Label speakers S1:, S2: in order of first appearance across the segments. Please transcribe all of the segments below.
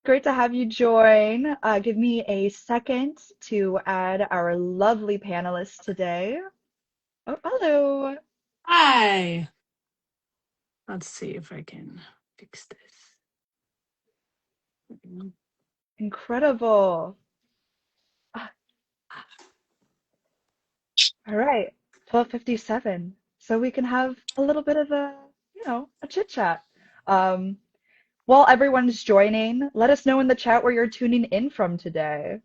S1: Great to have you join. Give me a second to add our lovely panelists today. Oh, hello.
S2: Hi. Let's see if I can fix this.
S1: Incredible. Ah, all right, 12:57. So we can have a little bit of a chit chat. Um, while everyone's joining, let us know in the chat where you're tuning in from today.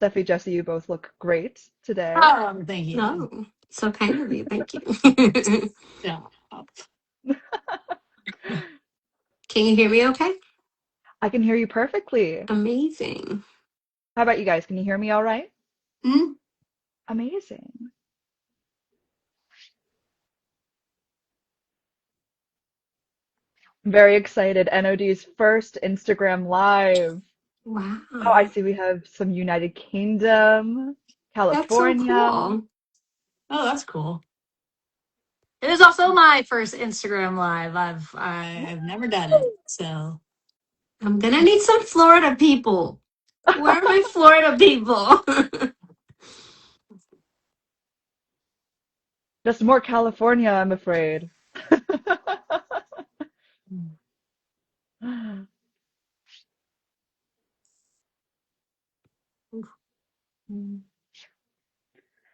S1: Steffi, Jesse, you both look great today.
S2: Thank you.
S3: No, so kind of you. Thank you.
S2: Stop.
S3: Can you hear me okay?
S1: I can hear you perfectly.
S3: Amazing.
S1: How about you guys? Can you hear me all right?
S3: Mm,
S1: Amazing. Very excited. NOD's first Instagram Live. Oh, I
S3: wow.
S1: see we have some United Kingdom,
S3: That's so
S1: California.
S3: cool.
S2: Oh, that's cool. It is also my first Instagram live. I've never done it. So
S3: I'm gonna need some Florida people. Where are my Florida people?
S1: Just more California, I'm afraid.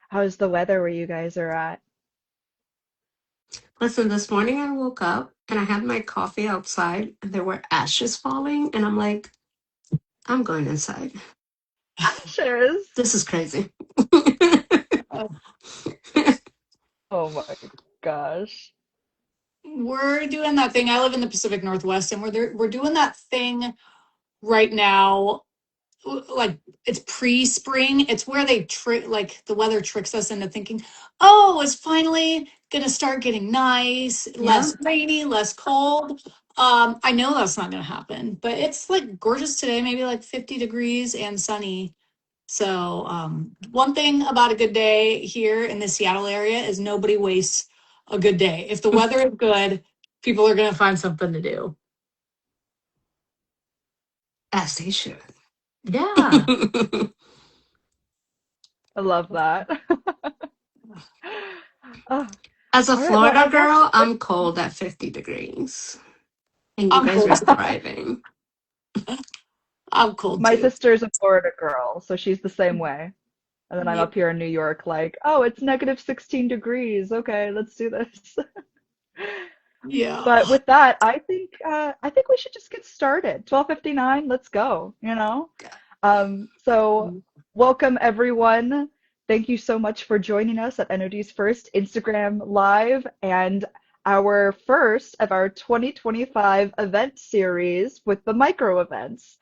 S1: How's the weather where you guys are at?
S3: Listen, this morning I woke up and I had my coffee outside and there were ashes falling, and I'm like, I'm going inside.
S1: Ashes.
S3: This is crazy.
S1: Oh my gosh.
S2: we're doing that thing. I live in the Pacific Northwest, and we're doing that thing right now. Like it's pre-spring. It's where they trick, like the weather tricks us into thinking, oh, it's finally gonna start getting nice,
S3: Yeah.
S2: less rainy, less cold. I know that's not gonna happen, but it's like gorgeous today, maybe like 50 degrees and sunny. So one thing about a good day here in the Seattle area is nobody wastes a good day. If the weather is good, people are gonna find something to do.
S3: As they should.
S2: Yeah.
S1: I love that. Oh,
S3: As a
S1: all right. Well,
S3: Florida
S1: I guess
S3: girl, I'm cold at 50 degrees. And you
S2: I'm
S3: guys
S2: cool.
S3: are thriving.
S2: I'm cold
S1: my
S2: too.
S1: sister's a Florida girl, so she's the same way. And then I'm up here in New York, like, oh, it's negative 16 degrees. Okay, let's do this.
S2: Yeah.
S1: But with that, I think we should just get started. 12:59, let's go, you know? So welcome everyone. Thank you so much for joining us at NOD's first Instagram Live and our first of our 2025 event series with the micro events.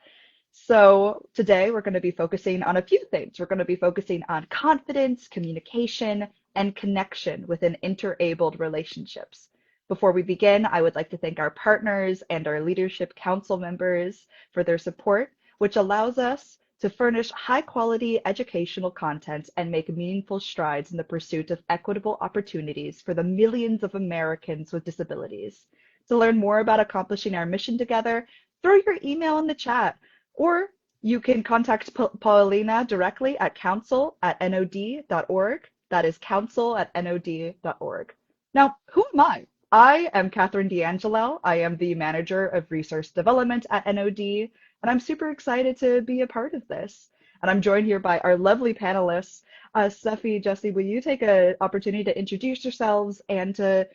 S1: So today we're going to be focusing on a few things. We're going to be focusing on confidence, communication, and connection within interabled relationships. Before we begin, I would like to thank our partners and our leadership council members for their support, which allows us to furnish high quality educational content and make meaningful strides in the pursuit of equitable opportunities for the millions of Americans with disabilities. To learn more about accomplishing our mission together, throw your email in the chat or you can contact Paulina directly at council@nod.org. That is council@nod.org. Now, who am I? I am Katherine D'Angelo. I am the Manager of Resource Development at NOD, and I'm super excited to be a part of this. And I'm joined here by our lovely panelists. Steffi, Jesse, will you take an opportunity to introduce yourselves and to,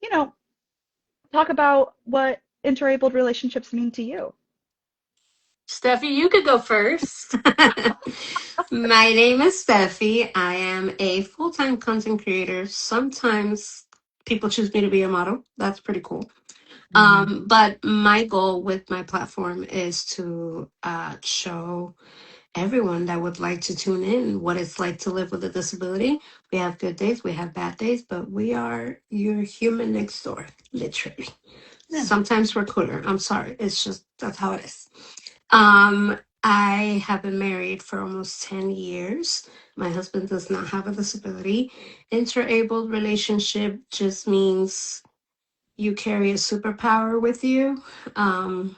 S1: you know, talk about what interabled relationships mean to you?
S2: Steffi, you could go first.
S3: My name is Steffi. I am a full time content creator. Sometimes people choose me to be a model. That's pretty cool. But my goal with my platform is to show everyone that would like to tune in what it's like to live with a disability. We have good days, we have bad days, but we are your human next door, literally.
S2: Yeah.
S3: Sometimes we're cooler. I'm sorry. It's just that's how it is. Um, I have been married for almost 10 years. My husband does not have a disability. Interabled relationship just means you carry a superpower with you. Um,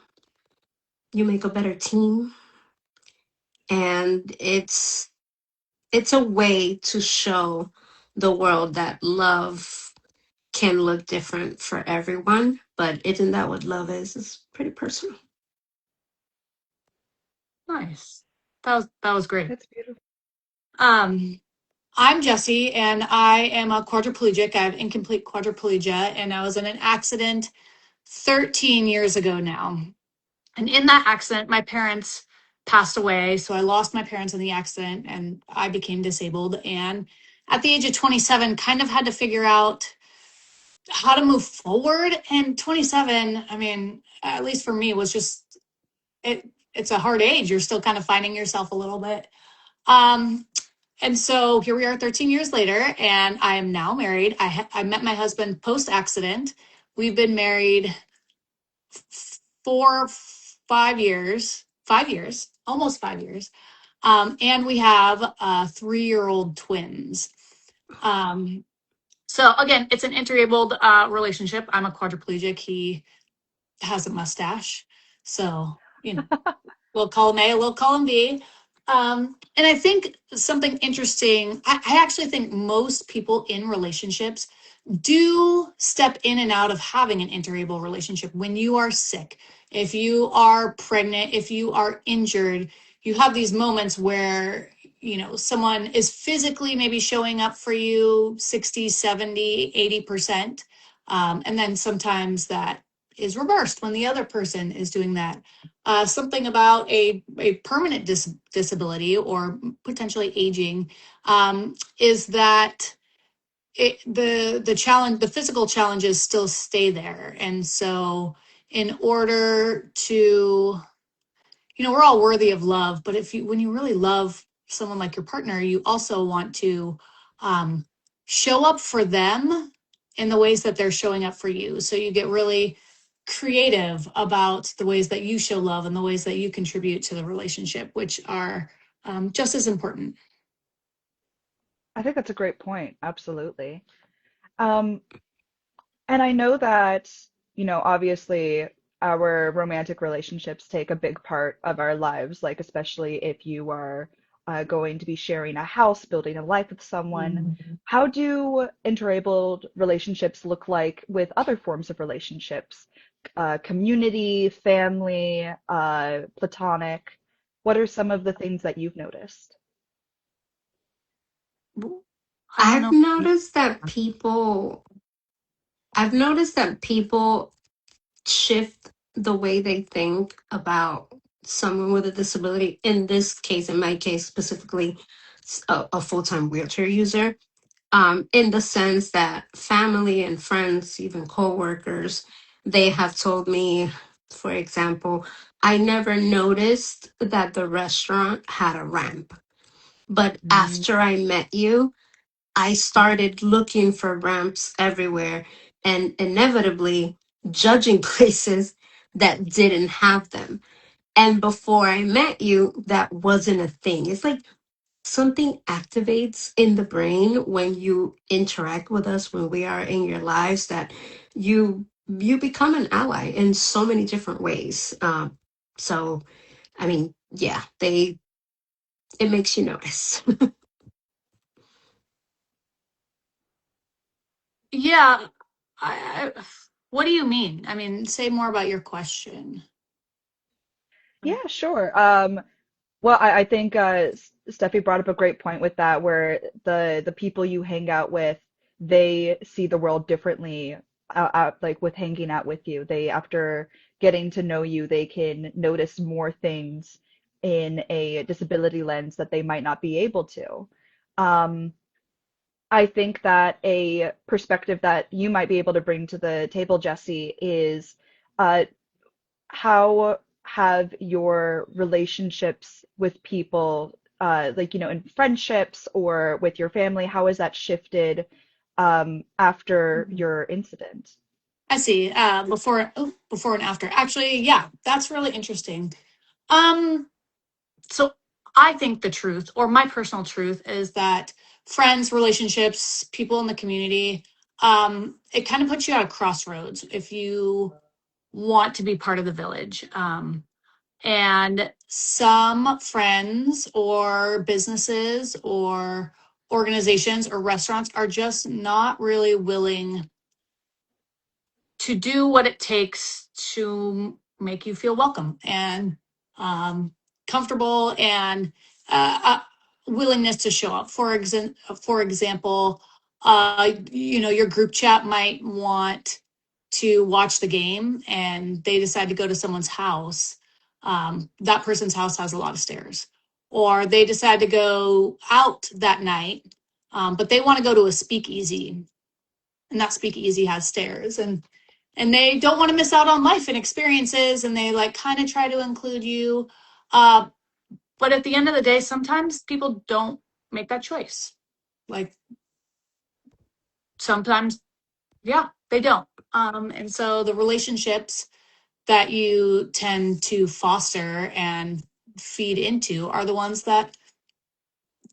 S3: you make a better team, and it's a way to show the world that love can look different for everyone. But isn't that what love is? It's pretty personal.
S2: Nice. That was great.
S1: That's beautiful.
S2: Um, I'm Jesse, and I am a quadriplegic. I have incomplete quadriplegia, and I was in an accident 13 years ago now. And in that accident, my parents passed away. So I lost my parents in the accident, and I became disabled. And at the age of 27, kind of had to figure out how to move forward. And 27, I mean, at least for me, was just it. It's a hard age. You're still kind of finding yourself a little bit. Um, and so here we are 13 years later, and I am now married. I met my husband post accident. We've been married 4, 5 years, 5 years, almost 5 years. And we have 3-year-old twins. Um, so again, it's an interabled relationship. I'm a quadriplegic. He has a mustache. So, we'll call him A, we'll call him B. And I think something interesting, I actually think most people in relationships do step in and out of having an interable relationship. When you are sick, if you are pregnant, if you are injured, you have these moments where someone is physically maybe showing up for you 60, 70, 80%. And then sometimes that is reversed when the other person is doing that. Something about a permanent disability or potentially aging is that the challenge, the physical challenges still stay there. And so in order to, we're all worthy of love, but when you really love someone like your partner, you also want to um, show up for them in the ways that they're showing up for you. So you get really creative about the ways that you show love and the ways that you contribute to the relationship, which are just as important.
S1: I think that's a great point. Absolutely. Um, and I know that, obviously our romantic relationships take a big part of our lives, like especially if you are going to be sharing a house, building a life with someone. How do interabled relationships look like with other forms of relationships? Community, family, platonic. What are some of the things that you've noticed?
S2: I don't
S3: I've
S2: know.
S3: noticed that I've noticed that people shift the way they think about someone with a disability. In this case, in my case specifically, a full-time wheelchair user. In the sense that family and friends, even coworkers, they have told me, for example, I never noticed that the restaurant had a ramp. But
S1: Mm.
S3: after I met you, I started looking for ramps everywhere and inevitably judging places that didn't have them. And before I met you, that wasn't a thing. It's like something activates in the brain when you interact with us, when we are in your lives, that you become an ally in so many different ways. So, I mean, yeah, it makes you notice.
S2: Yeah. What do you mean? I mean, say more about your question.
S1: Yeah, sure. Well, I think Steffi brought up a great point with that, where the people you hang out with, they see the world differently, like with hanging out with you. They, after getting to know you, they can notice more things in a disability lens that they might not be able to. Um, I think that a perspective that you might be able to bring to the table, Jesse, is uh, how have your relationships with people, like, in friendships or with your family, how has that shifted after your incident?
S2: I see. Before and after. Actually, yeah, that's really interesting. Um, so I think the truth, or my personal truth, is that friends, relationships, people in the community, it kind of puts you at a crossroads if you want to be part of the village. And some friends or businesses or organizations or restaurants are just not really willing to do what it takes to make you feel welcome and comfortable and willingness to show up. For example, your group chat might want to watch the game and they decide to go to someone's house. That person's house has a lot of stairs, or they decide to go out that night, but they want to go to a speakeasy, and that speakeasy has stairs, and they don't want to miss out on life and experiences, and they like kind of try to include you. Uh, but at the end of the day, sometimes people don't make that choice. Like sometimes, yeah, they don't. And so the relationships that you tend to foster and feed into are the ones that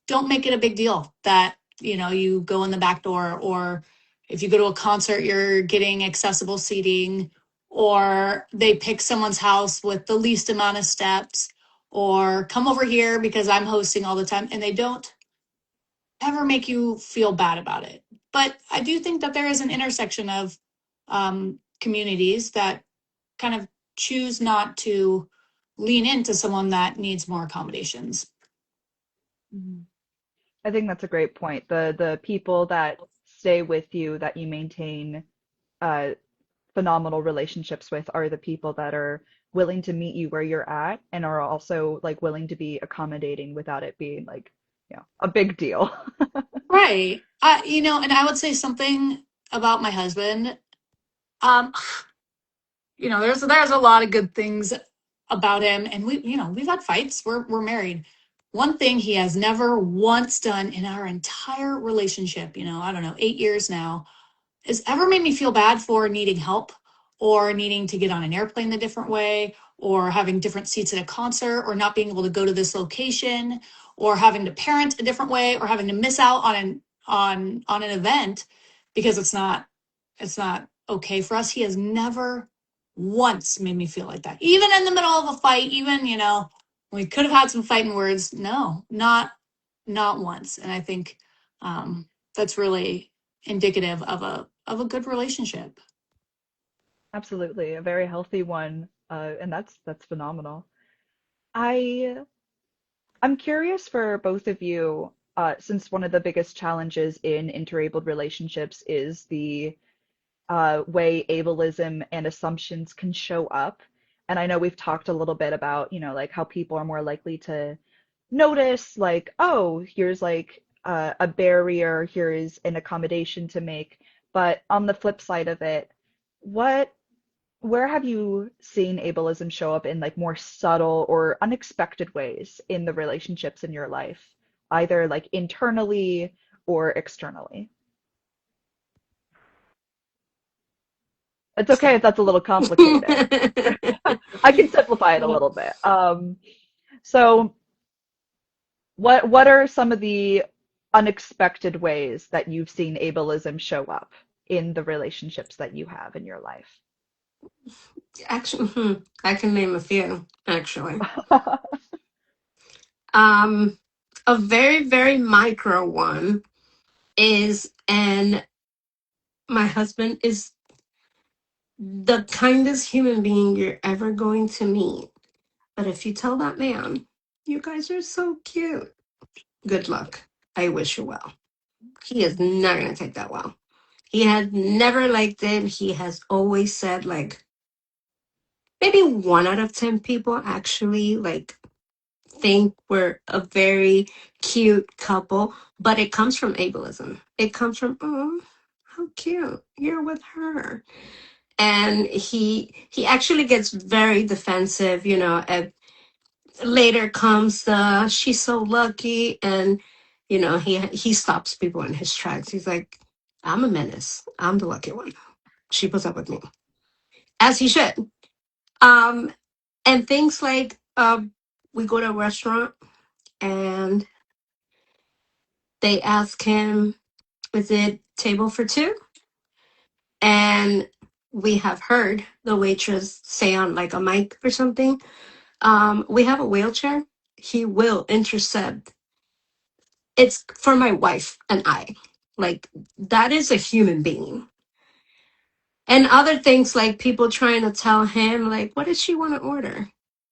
S2: don't make it a big deal that, you go in the back door, or if you go to a concert, you're getting accessible seating, or they pick someone's house with the least amount of steps, or come over here because I'm hosting all the time, and they don't ever make you feel bad about it. But I do think that there is an intersection of communities that kind of choose not to lean into someone that needs more accommodations.
S1: Mhm. I think that's a great point. The people that stay with you, that you maintain uh, phenomenal relationships with, are the people that are willing to meet you where you're at and are also like willing to be accommodating without it being like, a big deal.
S2: Right. And I would say something about my husband. Um, there's a lot of good things about him, and we've had fights. We're married. One thing he has never once done in our entire relationship, I don't know, 8 years now, has ever made me feel bad for needing help, or needing to get on an airplane a different way, or having different seats at a concert, or not being able to go to this location, or having to parent a different way, or having to miss out on an event because it's not okay for us. He has never once made me feel like that. Even in the middle of a fight, even, we could have had some fighting words. No, not once. And I think that's really indicative of a good relationship.
S1: Absolutely, a very healthy one, and that's phenomenal. I I'm curious for both of you, since one of the biggest challenges in interabled relationships is the way ableism and assumptions can show up. And I know we've talked a little bit about, like how people are more likely to notice, like, oh, here's like a barrier, here is an accommodation to make. But on the flip side of it, what where have you seen ableism show up in like more subtle or unexpected ways in the relationships in your life, either like internally or externally? It's okay if that's a little complicated. I can simplify it a little bit. So what are some of the unexpected ways that you've seen ableism show up in the relationships that you have in your life?
S3: Actually, I can name a few, actually. Um, a very, very micro one is, and my husband is the kindest human being you're ever going to meet. But if you tell that man, you guys are so cute, good luck. I wish you well. He is not going to take that well. He has never liked it. He has always said, like, maybe 1 out of 10 people actually, like, think we're a very cute couple, but it comes from ableism. It comes from, oh, how cute. You're with her. And he actually gets very defensive, and later comes the she's so lucky, and he stops people in his tracks. He's like, I'm a menace. I'm the lucky one. She puts up with me. As he should. Um and things like we go to a restaurant and they ask him, is it table for two? and we have heard the waitress say on like a mic or something, we have a wheelchair. He will intercept. It's for my wife and I. Like, that is a human being. And other things like people trying to tell him, like, what does she want to order?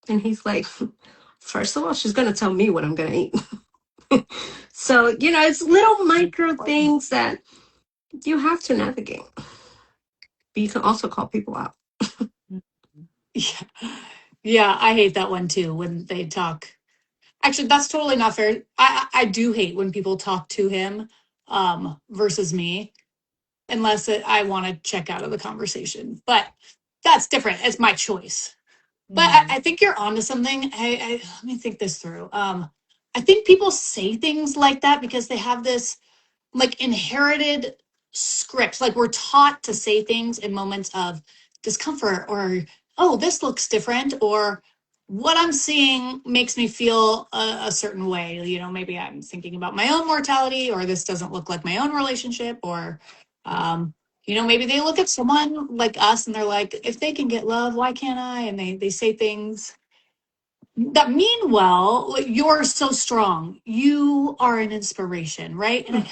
S3: And he's like, first of all, she's going to tell me what I'm going to eat. So, it's little micro things that you have to navigate. But you can also call people out.
S2: Yeah. Yeah, I hate that one too when they talk. Actually, that's totally not fair. I do hate when people talk to him versus me, unless I want to check out of the conversation. But that's different. It's my choice. But
S1: Mm-hmm.
S2: I think you're onto something. Let me think this through. I think people say things like that because they have this like inherited scripts. Like we're taught to say things in moments of discomfort or, oh, this looks different, or what I'm seeing makes me feel a certain way. Maybe I'm thinking about my own mortality, or this doesn't look like my own relationship, or, maybe they look at someone like us and they're like, if they can get love, why can't I? And they say things that mean well. Like, you're so strong. You are an inspiration, right? And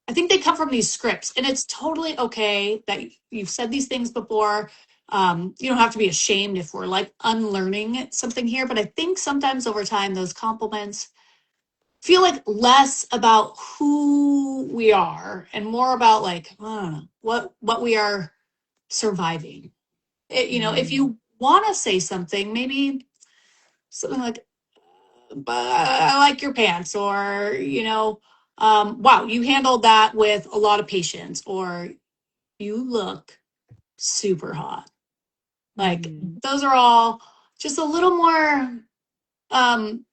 S2: I think they come from these scripts, and it's totally okay that you've said these things before. You don't have to be ashamed if we're like unlearning something here, but I think sometimes over time, those compliments feel like less about who we are and more about like, I don't know, what we are surviving. If you want to say something, maybe something like, but I like your pants, or, wow, you handled that with a lot of patience, or you look super hot. Like,
S1: Mm-hmm.
S2: those are all just a little more um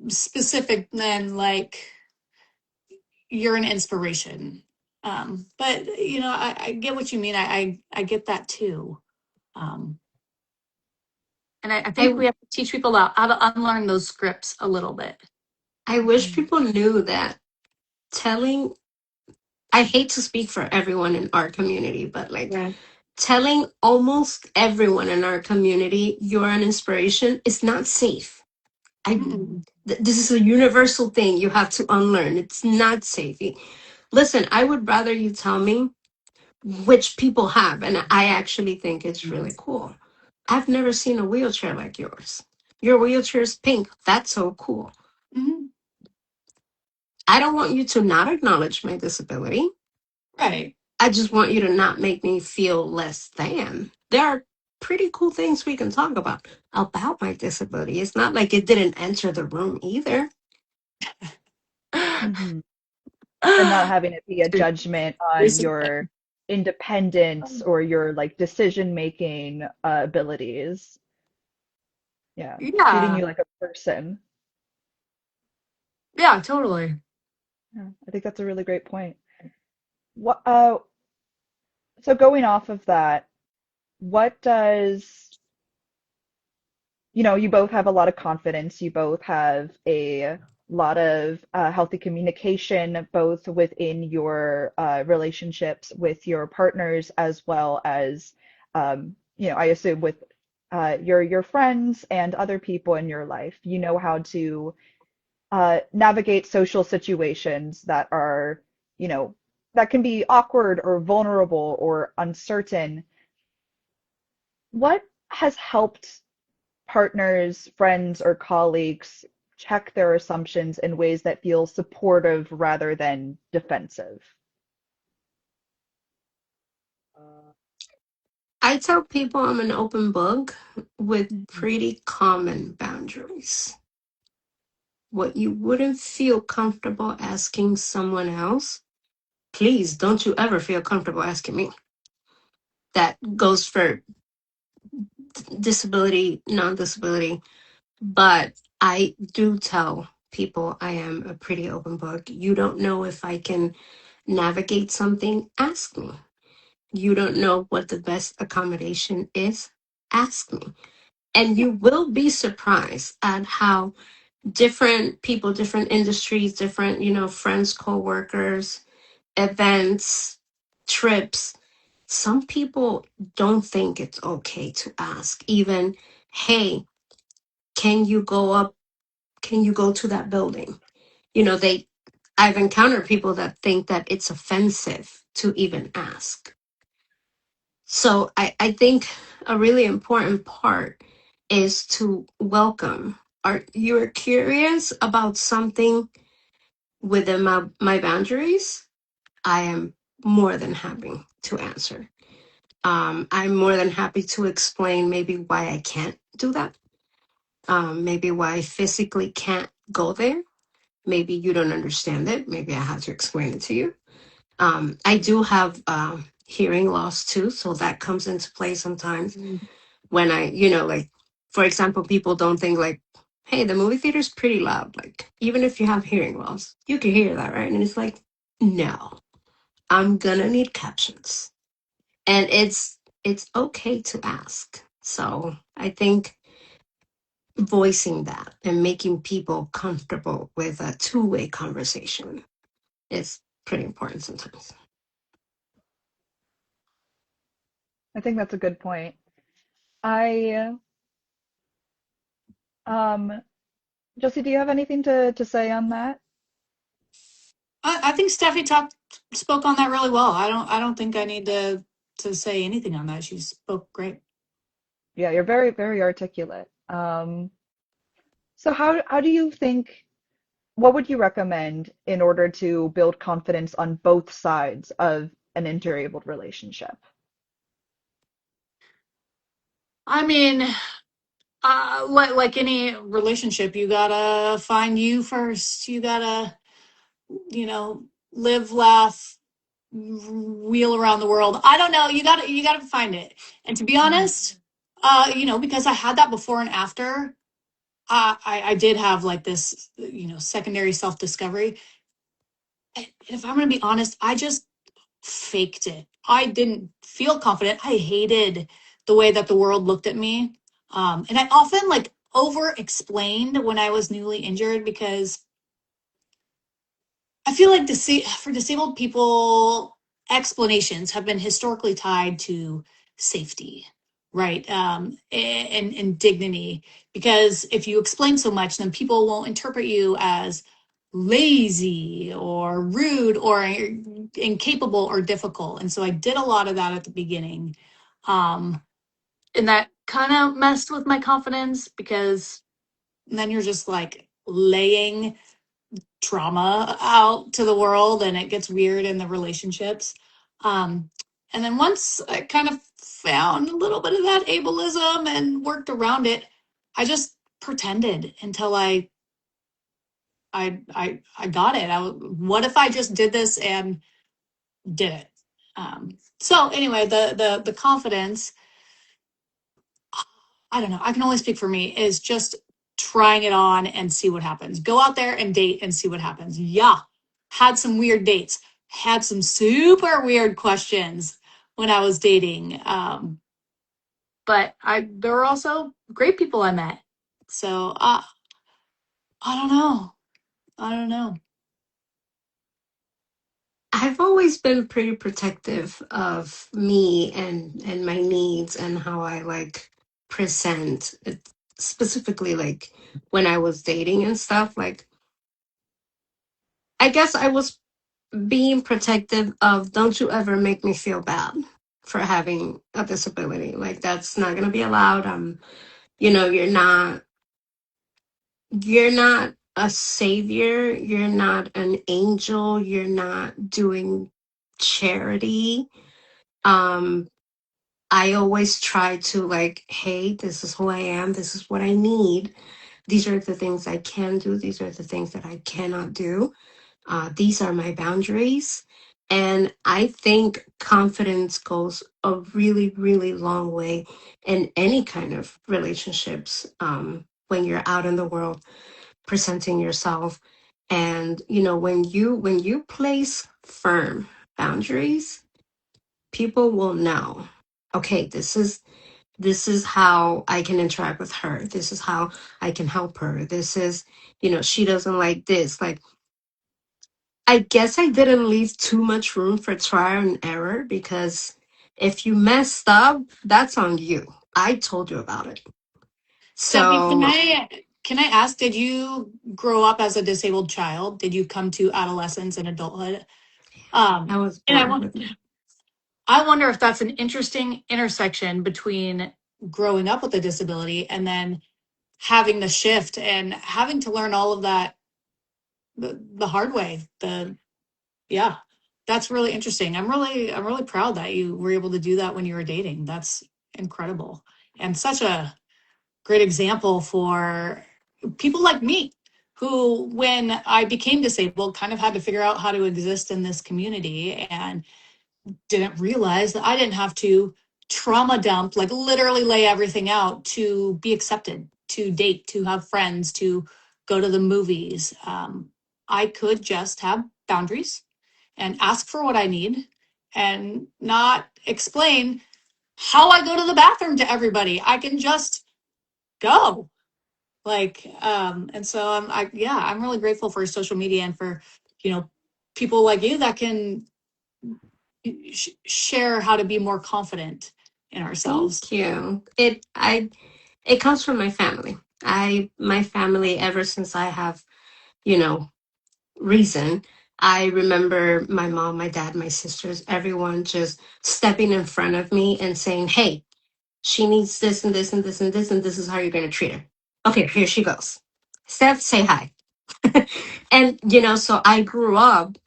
S2: specific than like you're an inspiration. But I get what you mean. I get that too. Um and I think
S3: I
S2: we have to teach people how to unlearn those scripts a little bit.
S3: I wish people knew that telling. I hate to speak for everyone in our community, but like
S2: Yeah.
S3: telling almost everyone in our community you're an inspiration is not safe. I
S2: Mm-mm.
S3: this is a universal thing you have to unlearn. It's not safe. Listen, I would rather you tell me which people have, and I actually think it's really cool. I've never seen a wheelchair like yours. Your wheelchair is pink. That's so cool.
S2: Mhm.
S3: I don't want you to not acknowledge my disability.
S2: Right.
S3: I just want you to not make me feel less than. There are pretty cool things we can talk about my disability. It's not like it didn't enter the room either.
S1: Mm-hmm. And not having it be a judgment on your independence or your like decision making abilities. Yeah, treating
S2: Yeah.
S1: you like a person.
S2: Yeah, totally.
S1: Yeah, I think that's a really great point. What so going off of that, what does you both have a lot of confidence, you both have a lot of healthy communication, both within your relationships with your partners as well as I assume with your friends and other people in your life. You know how to navigate social situations that are, you know, that can be awkward or vulnerable or uncertain. What has helped partners, friends, or colleagues check their assumptions in ways that feel supportive rather than defensive?
S3: I tell people I'm an open book with pretty common boundaries. What you wouldn't feel comfortable asking someone else, please don't you ever feel comfortable asking me. That goes for disability, non disability. But I do tell people I am a pretty open book. You don't know if I can navigate something, ask me. You don't know what the best accommodation is, ask me. And you will be surprised at how different people, different industries, different, friends, co-workers, events, trips, some people don't think it's okay to ask, even, hey, can you go up? Can you go to that building? You know, I've encountered people that think that it's offensive to even ask. So I think a really important part is to welcome. Are you're curious about something within my boundaries? I am more than happy to answer. I'm more than happy to explain maybe why I can't do that. Maybe why I physically can't go there. Maybe you don't understand it. Maybe I have to explain it to you. I do have hearing loss too, so that comes into play sometimes when like, for example, people don't think like, hey, the movie theater's pretty loud. Like, even if you have hearing loss, you can hear that, right? And it's like, no, I'm gonna need captions. And it's okay to ask. So I think voicing that and making people comfortable with a two-way conversation is pretty important sometimes.
S1: I think that's a good point. I Josie, do you have anything to say on that?
S2: I think Steffi spoke on that really well. I don't think I need to say anything on that. She spoke great.
S1: Yeah, you're very, very articulate. So how do you think, what would you recommend in order to build confidence on both sides of an interabled relationship?
S2: I mean, like any relationship, you gotta find you first. You gotta, live, laugh, wheel around the world. I don't know. You gotta find it. And to be honest, because I had that before and after, I did have like this, secondary self discovery. And if I'm gonna be honest, I just faked it. I didn't feel confident. I hated the way that the world looked at me. And I often like over explained when I was newly injured because I feel like for disabled people, explanations have been historically tied to safety, right? And dignity. Because if you explain so much, then people won't interpret you as lazy or rude or incapable or difficult. And so I did a lot of that at the beginning. Um, and that kind of messed with my confidence because then you're just like laying trauma out to the world and it gets weird in the relationships. Um, and then once I kind of found a little bit of that ableism and worked around it, I just pretended until I got it. What if I just did this and did it? So anyway, the confidence, I don't know. I can only speak for me, is just trying it on and see what happens. Go out there and date and see what happens. Yeah. Had some weird dates, had some super weird questions when I was dating. But there were also great people I met. So I don't know. I don't know.
S3: I've always been pretty protective of me and my needs and how I like present it, specifically like when I was dating and stuff. Like, I guess I was being protective of, don't you ever make me feel bad for having a disability. Like, that's not going to be allowed. You're not a savior, you're not an angel, you're not doing charity. um I always try to like, hey, this is who I am, this is what I need, these are the things I can do, these are the things that I cannot do. These are my boundaries. And I think confidence goes a really, really long way in any kind of relationships, when you're out in the world presenting yourself. And when you place firm boundaries, people will know, okay, this is how I can interact with her, this is how I can help her, this is, she doesn't like this. Like, I guess I didn't leave too much room for trial and error because If you messed up, that's on you. I told you about it.
S2: Stephanie,
S3: So
S2: can I ask, did you grow up as a disabled child? Did you come to adolescence and adulthood?
S3: I was
S2: And
S3: born with it.
S2: I wonder if that's an interesting intersection between growing up with a disability and then having the shift and having to learn all of that the hard way. Yeah, that's really interesting. I'm really proud that you were able to do that when you were dating. That's incredible and such a great example for people like me who, when I became disabled, kind of had to figure out how to exist in this community and didn't realize that I didn't have to trauma dump, like literally lay everything out to be accepted, to date, to have friends, to go to the movies. I could just have boundaries and ask for what I need and not explain how I go to the bathroom to everybody. I can just go. And so I'm really grateful for social media and for, you know, people like you that can share how to be more confident in ourselves.
S3: Thank you. It comes from my family. My family, ever since I have, you know, reason, I remember my mom, my dad, my sisters, everyone just stepping in front of me and saying, "Hey, she needs this and this and this and this, and this is how you're going to treat her." Okay, here she goes. Steph, say hi. And, so I grew up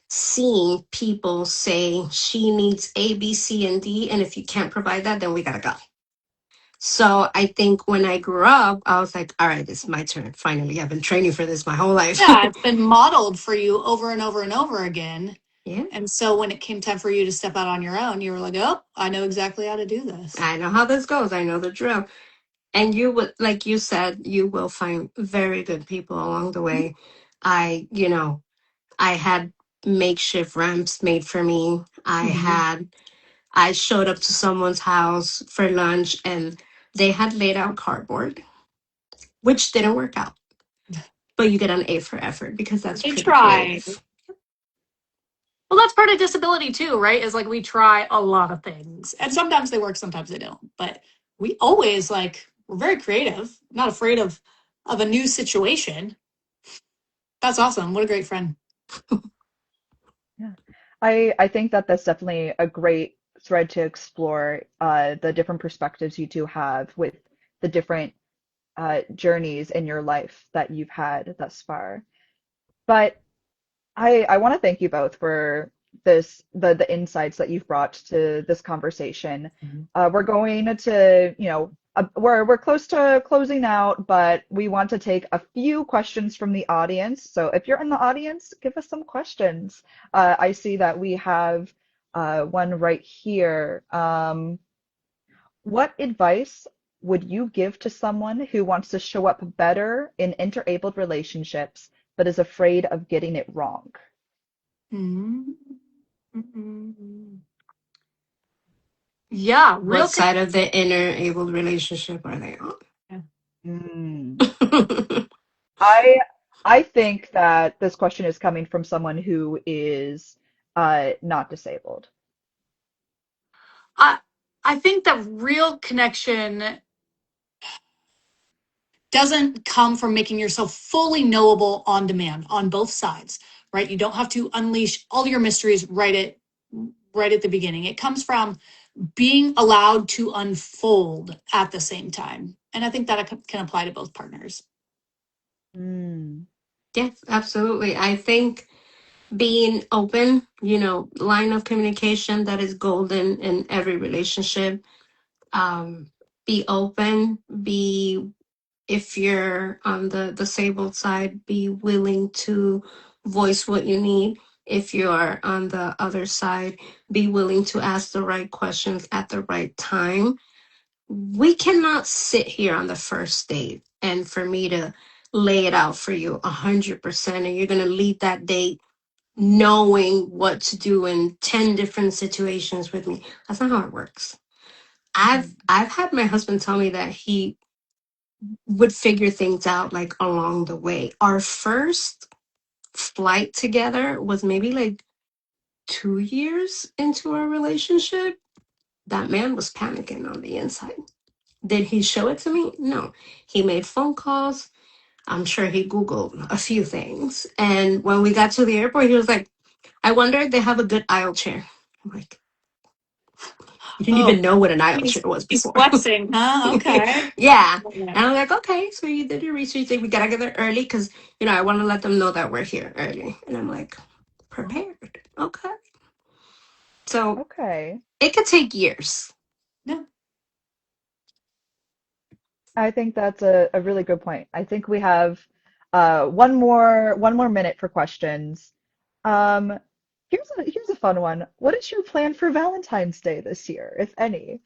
S3: seeing people say she needs A, B, C, and D. And if you can't provide that, then we got to go. So I think when I grew up, I was like, all right, it's my turn. Finally, I've been training for this my whole life.
S2: Yeah, it's been modeled for you over and over and over again.
S3: Yeah.
S2: And so when it came time for you to step out on your own, you were like, oh, I know exactly how to do this.
S3: I know how this goes. I know the drill. And you would, like you said, you will find very good people along the way. I, I had makeshift ramps made for me. I showed up to someone's house for lunch and they had laid out cardboard, which didn't work out. But you get an A for effort because that's
S2: They
S3: pretty
S2: try.
S3: creative.
S2: Well, that's part of disability too, right? Is like we try a lot of things. And sometimes they work, sometimes they don't. But we always we're very creative, not afraid of a new situation. That's awesome. What a great friend.
S1: Yeah. I think that that's definitely a great thread to explore the different perspectives you two have with the different journeys in your life that you've had thus far. But I want to thank you both for the insights that you've brought to this conversation. We're going to, we're close to closing out, but we want to take a few questions from the audience. So if you're in the audience, give us some questions. I see that we have one right here. What advice would you give to someone who wants to show up better in interabled relationships, but is afraid of getting it wrong?
S2: Mm-hmm. Yeah,
S3: What side of the interabled relationship are they on?
S1: Mm. I think that this question is coming from someone who is not disabled.
S2: I think that real connection doesn't come from making yourself fully knowable on demand on both sides, right? You don't have to unleash all your mysteries right at the beginning. It comes from being allowed to unfold at the same time. And I think that can apply to both partners.
S1: Mm.
S3: Yes, absolutely. I think being open, line of communication that is golden in every relationship. Be open, if you're on the disabled side, be willing to voice what you need. If you're on the other side, be willing to ask the right questions at the right time. We cannot sit here on the first date and for me to lay it out for you 100% and you're going to lead that date knowing what to do in 10 different situations with me. That's not how it works. I've had my husband tell me that he would figure things out like along the way. Our first flight together was maybe like 2 years into our relationship. that man was panicking on the inside. Did he show it to me? No. He made phone calls. I'm sure he Googled a few things. And when we got to the airport, he was like, I wonder if they have a good aisle chair. I'm like, you didn't
S2: Oh,
S3: even know what an aisle
S2: he's
S3: chair was
S2: he's
S3: before.
S2: flexing, huh? Okay.
S3: Yeah.
S2: Yeah.
S3: And I'm like, okay, so you did your research. We got to get there early because, I want to let them know that we're here early. And I'm like, prepared. Okay. So
S1: Okay.
S3: it could take years.
S2: No.
S1: I think that's a really good point. I think we have one more minute for questions. Um, here's a fun one. What is your plan for Valentine's Day this year, if any?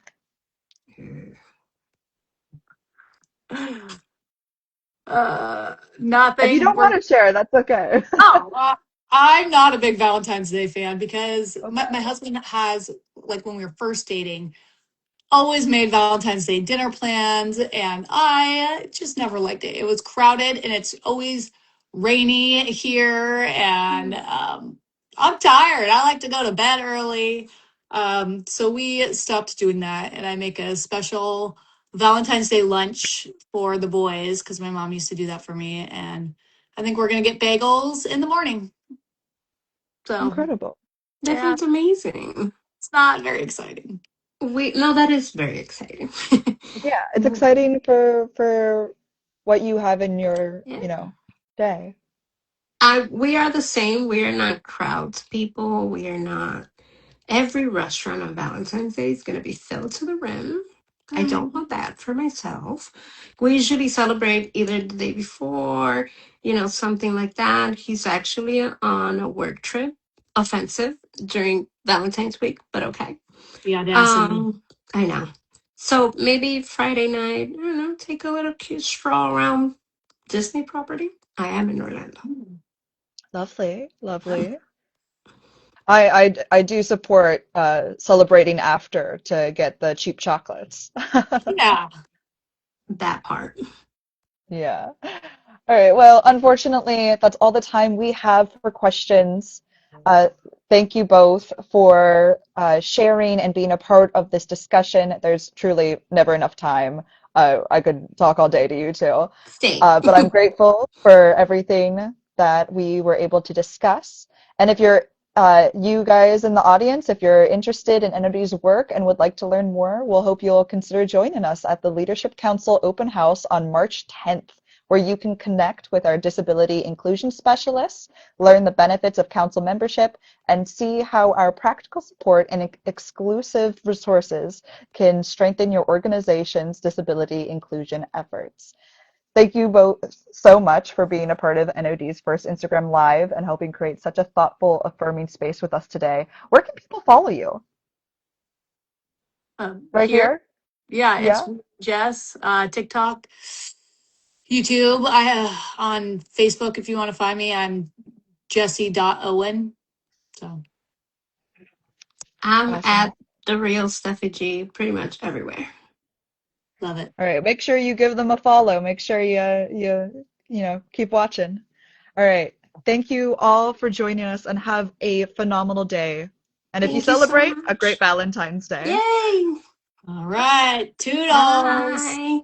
S1: If you
S2: Nothing.
S1: don't want to share, that's okay.
S2: Oh, I'm not a big Valentine's Day fan because my
S1: Okay.
S2: husband has, like, when we were first dating, always made Valentine's Day dinner plans, and I just never liked it. It was crowded, and it's always rainy here, and I'm tired. I like to go to bed early. So we stopped doing that, and I make a special Valentine's Day lunch for the boys because my mom used to do that for me, and I think we're gonna get bagels in the morning. So
S1: Incredible.
S3: That
S2: yeah,
S3: sounds amazing.
S2: it's not very exciting.
S3: No, that is very exciting.
S1: Yeah, it's exciting for what you have in your,
S3: Yeah.
S1: day.
S3: We are the same. We are not crowds people. We are not. Every restaurant on Valentine's Day is going to be filled to the rim. I don't want that for myself. We usually celebrate either the day before, something like that. He's actually on a work trip, offensive during Valentine's week, but okay.
S2: The audacity.
S3: Um, I know. So maybe Friday night, I don't know, take a little cute stroll around Disney property. I am in Orlando.
S1: Lovely, lovely. I do support celebrating after to get the cheap chocolates.
S2: Yeah.
S3: That part.
S1: Yeah. All right. Well, unfortunately, that's all the time we have for questions. Uh, Thank you both for sharing and being a part of this discussion. There's truly never enough time. I could talk all day to you too.
S3: Same.
S1: But I'm grateful for everything that we were able to discuss. And if you guys in the audience, if you're interested in Entity's work and would like to learn more, we'll hope you'll consider joining us at the Leadership Council Open House on March 10th, where you can connect with our disability inclusion specialists, learn the benefits of council membership, and see how our practical support and exclusive resources can strengthen your organization's disability inclusion efforts. Thank you both so much for being a part of NOD's first Instagram Live and helping create such a thoughtful, affirming space with us today. Where can people follow you? Right
S2: Here,
S1: here?
S2: yeah, it's
S1: Yeah?
S2: Jess, TikTok, YouTube. On Facebook, if you want to find me, I'm Jessie.Owen. So
S3: I'm
S1: Awesome.
S3: at the real Steffi G pretty much everywhere.
S2: love it.
S1: All right, make sure you give them a follow. Make sure keep watching. All right. Thank you all for joining us and have a phenomenal day. And if you
S3: Thank you so
S1: celebrate, a great
S3: much.
S1: Valentine's Day.
S3: Yay!
S2: All right, toodles.
S3: Bye.